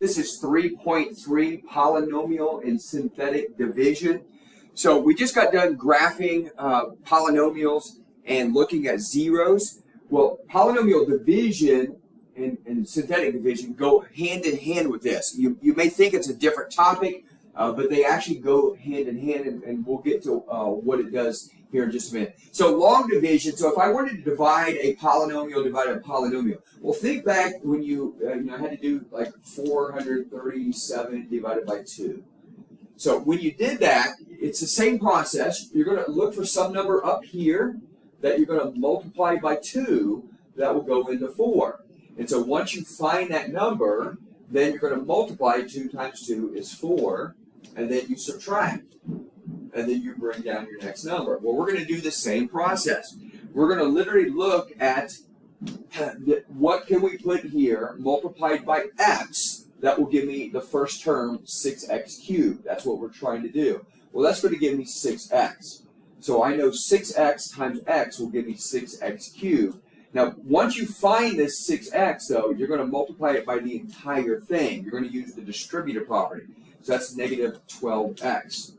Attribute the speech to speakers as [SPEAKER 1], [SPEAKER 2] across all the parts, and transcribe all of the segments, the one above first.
[SPEAKER 1] This is 3.3 polynomial and synthetic division. So we just got done graphing polynomials and looking at zeros. Well, polynomial division and synthetic division go hand in hand with this. You may think it's a different topic, but they actually go hand in hand, and we'll get to what it does here in just a minute. So long division, so if I wanted to divide a polynomial divided by a polynomial, well, think back when you had to do like 437 divided by 2. So when you did that, it's the same process. You're going to look for some number up here that you're going to multiply by 2 that will go into 4. And so once you find that number, then you're going to multiply. 2 times 2 is 4, and then you subtract. And then you bring down your next number. Well, we're going to do the same process. We're going to literally look at what can we put here multiplied by x that will give me the first term, 6x cubed. That's what we're trying to do. Well, that's going to give me 6x. So I know 6x times x will give me 6x cubed. Now, once you find this 6x, though, you're going to multiply it by the entire thing. You're going to use the distributive property. So that's negative 12x.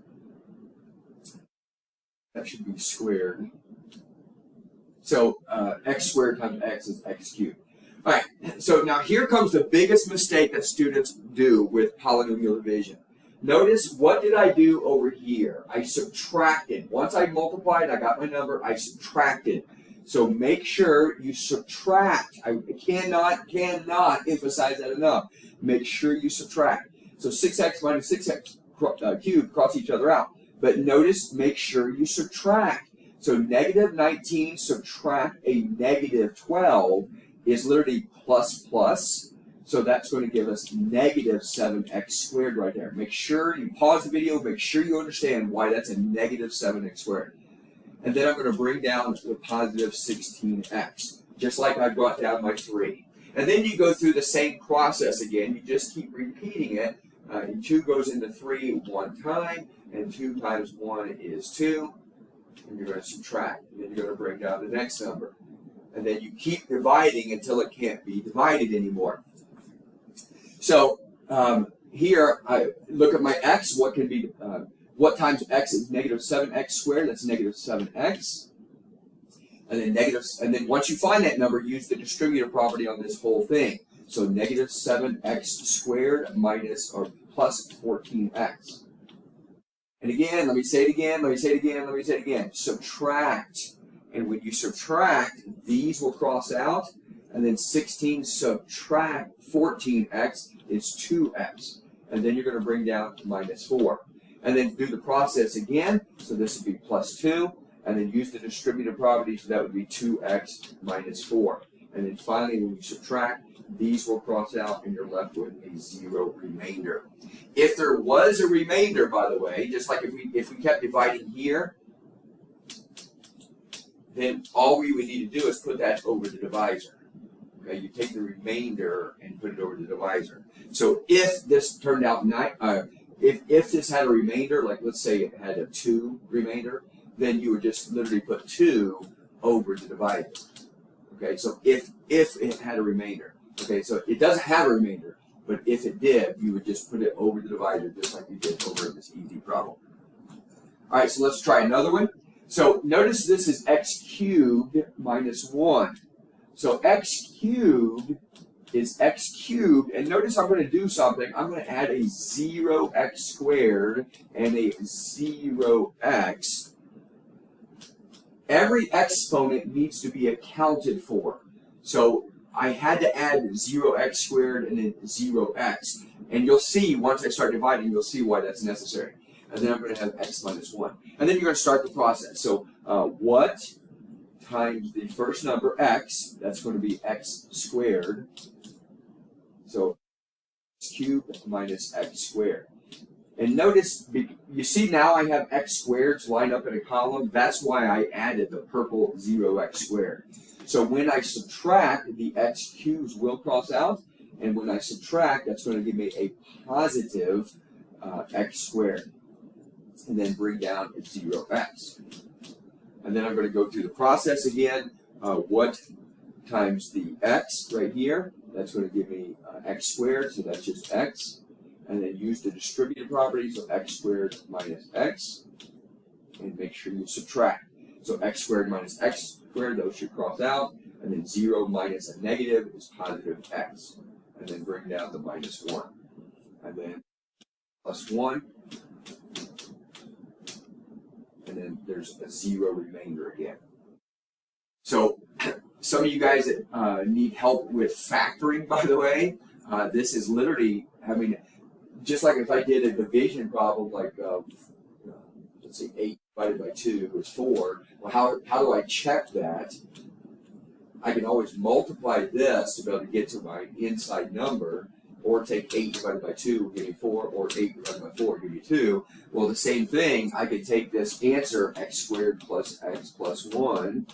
[SPEAKER 1] That should be squared. So x squared times x is x cubed. All right, so now here comes the biggest mistake that students do with polynomial division. Notice, what did I do over here? I subtracted. Once I multiplied, I got my number, I subtracted. So make sure you subtract. I cannot emphasize that enough. Make sure you subtract. So 6x minus 6x cubed cross each other out. But notice, make sure you subtract. So negative 19 subtract a negative 12 is literally plus plus. So that's going to give us negative 7x squared right there. Make sure you pause the video, make sure you understand why that's a negative 7x squared. And then I'm going to bring down the positive 16x, just like I brought down my 3. And then you go through the same process again. You just keep repeating it. 2 goes into 3 one time, and 2 times 1 is 2. And you're going to subtract. And then you're going to bring down the next number. And then you keep dividing until it can't be divided anymore. So here, I look at my x. What can be, what times x is negative 7x squared? That's negative 7x. And then once you find that number, use the distributive property on this whole thing. So negative 7x squared minus or plus 14x. And again, let me say it again. Subtract. And when you subtract, these will cross out. And then 16 subtract 14x is 2x. And then you're going to bring down to minus 4. And then do the process again. So this would be plus 2. And then use the distributive property. So that would be 2x minus 4. And then finally, when you subtract, these will cross out, and you're left with a 0 remainder. If there was a remainder, by the way, just like if we kept dividing here, then all we would need to do is put that over the divisor. Okay, you take the remainder and put it over the divisor. So if this turned out if this had a remainder, like let's say it had a 2 remainder, then you would just literally put 2 over the divisor. Okay, so if it had a remainder. Okay, so it doesn't have a remainder, but if it did, you would just put it over the divisor, just like you did over in this easy problem. All right, so let's try another one. So notice this is x cubed minus 1. So x cubed is x cubed, and notice I'm going to do something. I'm going to add a 0x squared and a 0x. Every exponent needs to be accounted for. So I had to add 0x squared and then 0x. And you'll see, once I start dividing, you'll see why that's necessary. And then I'm going to have x minus 1. And then you're going to start the process. So what times the first number, x, that's going to be x squared. So x cubed minus x squared. And notice, you see now I have x squareds lined up in a column. That's why I added the purple 0x squared. So when I subtract, the x cubes will cross out. And when I subtract, that's going to give me a positive x squared. And then bring down 0x. And then I'm going to go through the process again. What times the x right here? That's going to give me x squared, so that's just x. And then use the distributive property, so x squared minus x. And make sure you subtract. So x squared minus x squared, those should cross out. And then 0 minus a negative is positive x. And then bring down the minus 1. And then plus 1. And then there's a 0 remainder again. So some of you guys that need help with factoring, by the way, this is literally, I mean, just like if I did a division problem like, let's say 8 divided by 2 is 4, well, how do I check that? I can always multiply this to be able to get to my inside number, or take 8 divided by 2, give me 4, or 8 divided by 4, give me 2. Well, the same thing, I could take this answer, x squared plus x plus 1,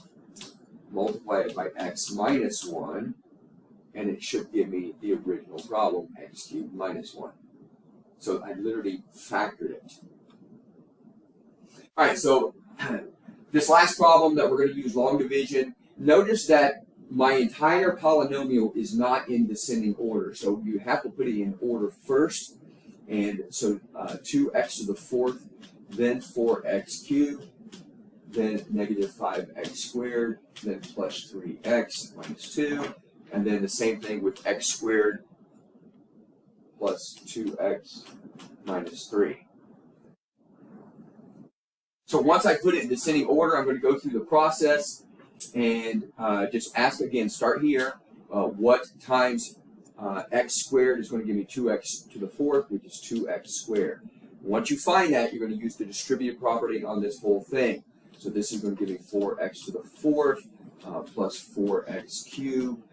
[SPEAKER 1] multiply it by x minus 1, and it should give me the original problem, x cubed minus 1. So I literally factored it. All right, so this last problem that we're going to use long division, notice that my entire polynomial is not in descending order. So you have to put it in order first. And so 2x to the 4th, then 4x cubed, then negative 5x squared, then plus 3x minus 2. And then the same thing with x squared plus 2x minus 3. So once I put it in descending order, I'm going to go through the process and just ask again, start here, what times x squared is going to give me 2x to the 4th, which is 2x squared. Once you find that, you're going to use the distributive property on this whole thing. So this is going to give me 4x to the 4th plus 4x cubed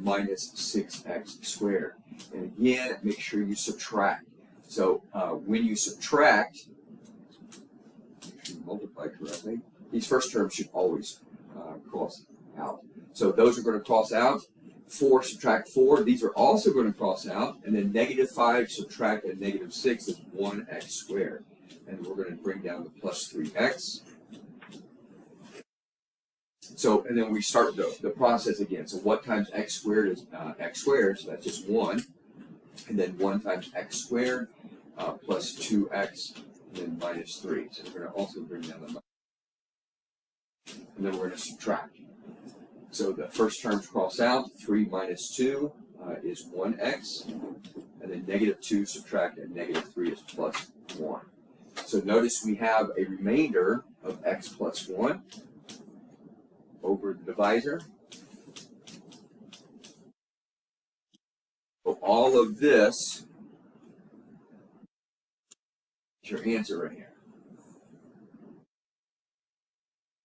[SPEAKER 1] minus 6x squared. And again, make sure you subtract. So when you subtract, make sure you multiply correctly. These first terms should always cross out. So those are going to cross out. 4 subtract 4, these are also going to cross out. And then negative 5 subtract a negative 6 is 1x squared. And we're going to bring down the plus 3x. So, and then we start the process again. So what times x squared is x squared, so that's just 1. And then 1 times x squared plus 2x, and then minus 3. So we're going to also bring down the minus. And then we're going to subtract. So the first terms cross out. 3 minus 2 is 1x. And then negative 2 subtract and negative 3 is plus 1. So notice we have a remainder of x plus 1 over the divisor. So all of this is your answer right here.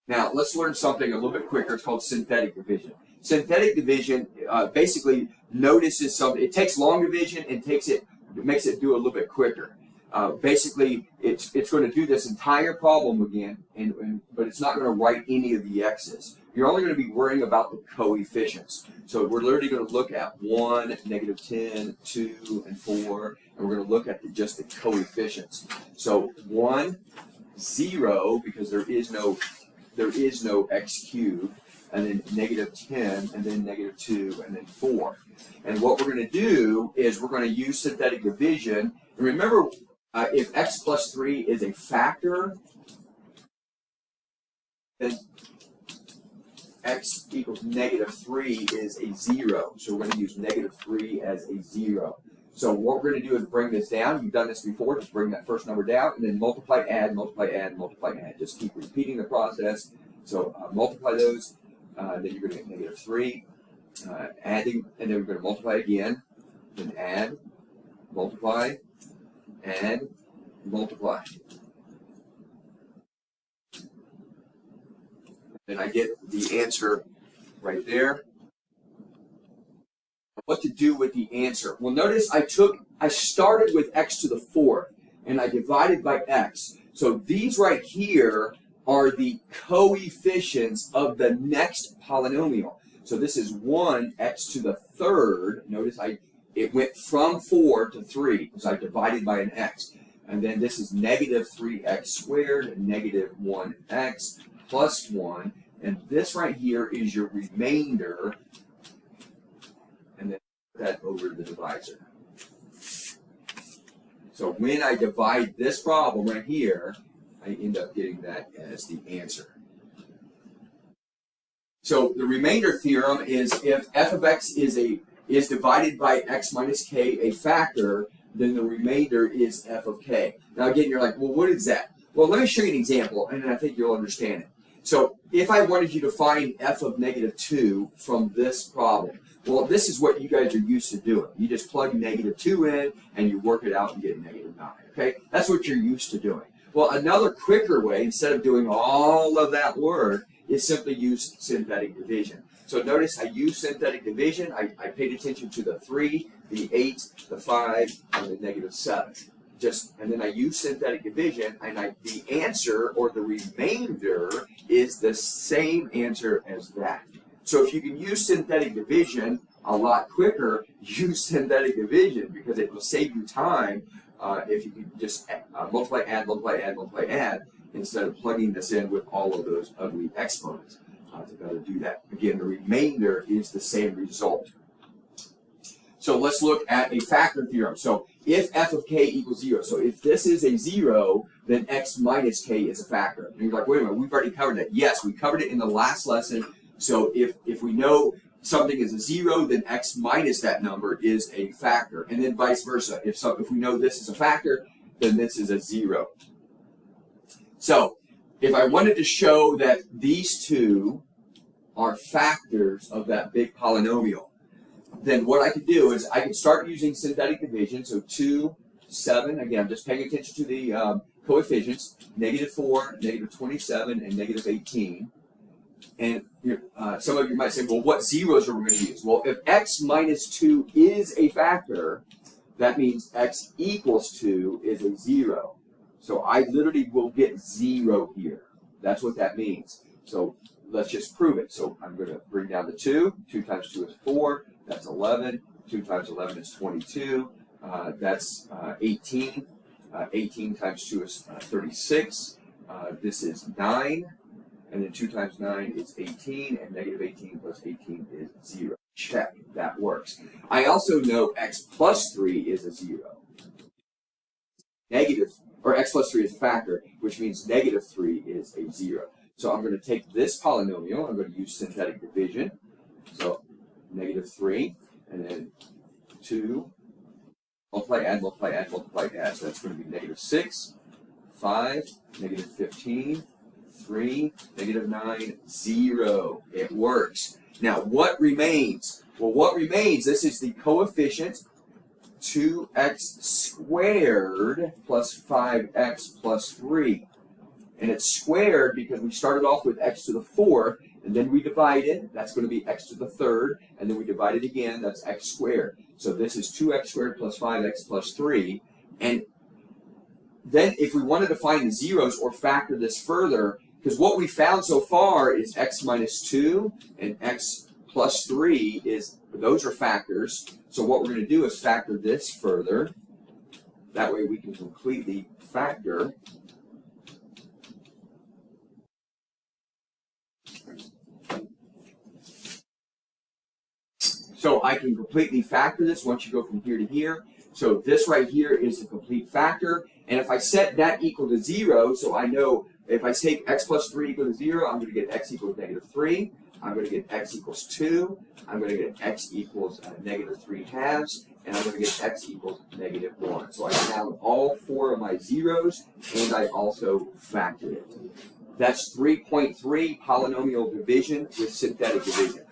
[SPEAKER 1] Now, let's learn something a little bit quicker. It's called synthetic division. Synthetic division basically notices something. It takes long division and makes it do a little bit quicker. Basically, it's going to do this entire problem again, but it's not going to write any of the x's. You're only going to be worrying about the coefficients. So we're literally going to look at 1, negative 10, 2, and 4, and we're going to look at just the coefficients. So 1, 0, because there is no x cubed, and then negative 10, and then negative 2, and then 4. And what we're going to do is we're going to use synthetic division. And remember, if x plus 3 is a factor, then x equals negative 3 is a 0. So we're going to use negative 3 as a 0. So what we're going to do is bring this down. You've done this before. Just bring that first number down, and then multiply, add, multiply, add, multiply, add. Just keep repeating the process. So multiply those. Then you're going to get negative 3. Adding, and then we're going to multiply again. Then add, multiply, add, multiply. Then I get the answer right there. What to do with the answer? Well, notice I started with x to the 4th, and I divided by x. So these right here are the coefficients of the next polynomial. So this is 1x to the 3rd. Notice it went from 4 to 3 because I divided by an x. And then this is negative 3x squared, negative 1x plus 1. And this right here is your remainder. And then that over the divisor. So when I divide this problem right here, I end up getting that as the answer. So the remainder theorem is if f of x is divided by x minus k, a factor, then the remainder is f of k. Now again, you're like, well, what is that? Well, let me show you an example, and I think you'll understand it. So if I wanted you to find f of -2 from this problem, well, this is what you guys are used to doing. You just plug -2 in, and you work it out and get -9, okay? That's what you're used to doing. Well, another quicker way, instead of doing all of that work, is simply use synthetic division. So notice I used synthetic division. I paid attention to the 3, the 8, the 5, and the -7. And then I use synthetic division, and the answer, or the remainder, is the same answer as that. So if you can use synthetic division a lot quicker, use synthetic division, because it will save you time if you can just multiply, add, multiply, add, multiply, add, instead of plugging this in with all of those ugly exponents. To better do that. Again, the remainder is the same result. So let's look at a factor theorem. So if f of k equals 0, so if this is a 0, then x minus k is a factor. And you're like, wait a minute, we've already covered that. Yes, we covered it in the last lesson. So if we know something is a 0, then x minus that number is a factor. And then vice versa. If we know this is a factor, then this is a 0. So if I wanted to show that these two are factors of that big polynomial, then what I could do is I could start using synthetic division. So 2, 7, again, I'm just paying attention to the coefficients, -4, -27, and -18. And some of you might say, well, what zeros are we going to use? Well, if x minus 2 is a factor, that means x equals 2 is a 0. So I literally will get 0 here. That's what that means. So let's just prove it. So I'm going to bring down the 2. 2 times 2 is 4. That's 11. 2 times 11 is 22. That's 18. 18 times 2 is 36. This is 9. And then 2 times 9 is 18. And -18 plus 18 is 0. Check. That works. I also know x plus 3 is a 0. X plus 3 is a factor, which means -3 is a 0. So I'm going to take this polynomial, I'm going to use synthetic division. So -3, and then 2, multiply, add, multiply, add, multiply, add. So that's going to be -6, 5, -15, 3, -9, 0. It works. Now, what remains? Well, what remains, this is the coefficient 2x squared plus 5x plus 3. And it's squared because we started off with x to the 4th, and then we divided. That's going to be x to the 3rd, and then we divide it again. That's x squared. So this is 2x squared plus 5x plus 3. And then if we wanted to find the zeros or factor this further, because what we found so far is x minus 2 and x plus 3 those are factors. So what we're going to do is factor this further. That way we can completely factor. So I can completely factor this once you go from here to here. So this right here is a complete factor. And if I set that equal to 0, so I know if I take x plus 3 equal to 0, I'm going to get x equals -3. I'm going to get x equals 2. I'm going to get x equals -3 halves. And I'm going to get x equals -1. So I found all 4 of my zeros, and I also factored it. That's 3.3 polynomial division with synthetic division.